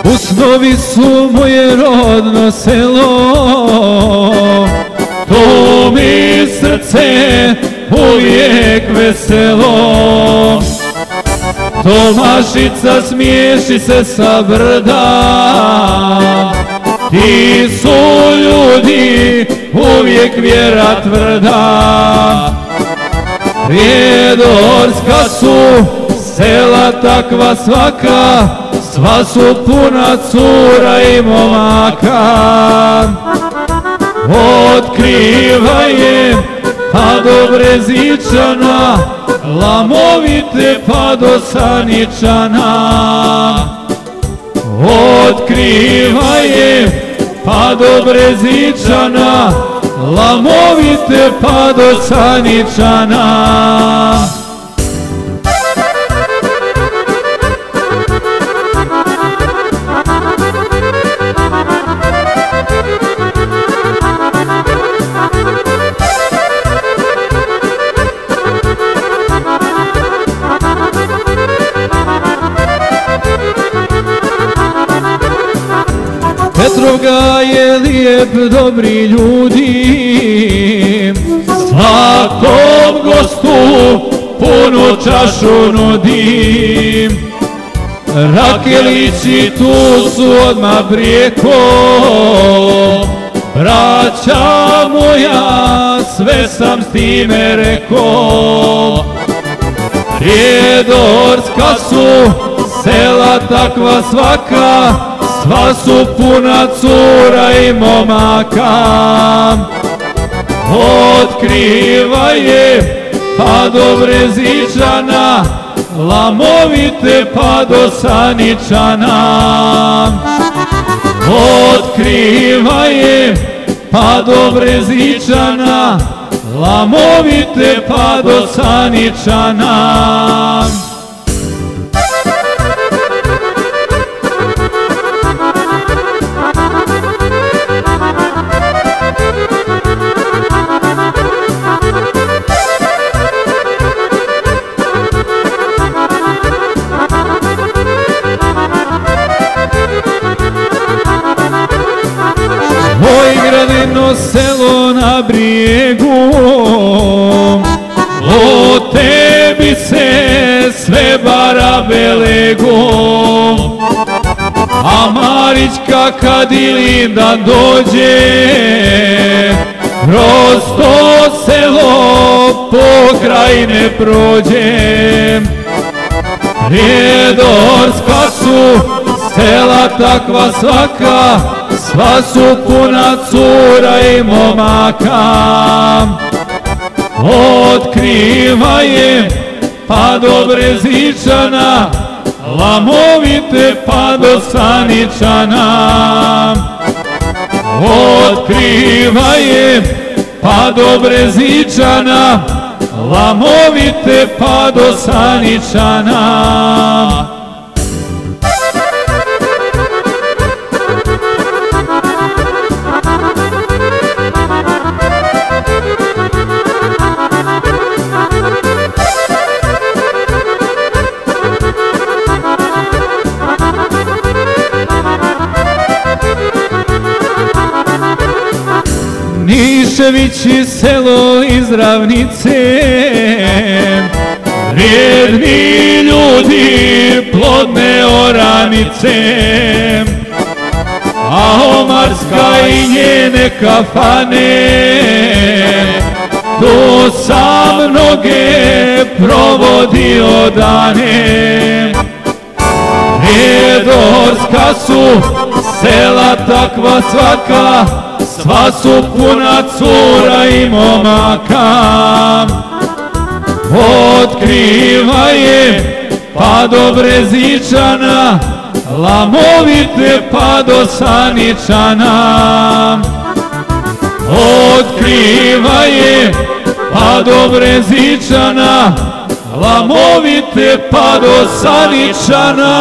Usnovi su moje rodno selo, tu mi srce uvijek veselo. Tomašica smiješi se sa brda, ti su ljudi uvijek vjera tvrda. Prijedorska su sela takva svaka, sva su puna cura i momaka. Otkrivaje pa do Brezičana, Lamovite pa do Saničana. Otkrivaje pa do Brezičana, Lamovite pa do Saničana. Petroga je lijep, dobri ljudi, svakom gostu punu čašu nudi. Rakelići tu su odmah prijeko, braća moja, sve sam s time reko. Prijedorska su sela takva svaka, sva su puna cura i momaka. Otkrivaje pa do Brezičana, Lamovite pa do Saničana. Otkrivaje pa do Brezičana, Lamovite pa do Saničana. Moj gradino selo na brijegu, o tebi se sve barabe legu. A Marićka kad Ilinda dođe, kroz to selo pokrajine prođe. Prijedorska su sela takva svaka, sva su puna cura i momaka. Otkrivaje pa do Brezičana, Lamovite pa do Saničana. Otkrivaje pa do Brezičana, Lamovite pa do Saničana. Niševići selo iz Ravnice, vrijedni ljudi, plodne oranice. A Omarska i njene kafane, tu sam mnoge provodio dane. Prijedorska su sela takva svaka, sva su puna cura i momaka. Otkrivaje pa do Brezičana, Lamovite pa do Saničana. Otkrivaje pa do Brezičana, Lamovite pa do Saničana.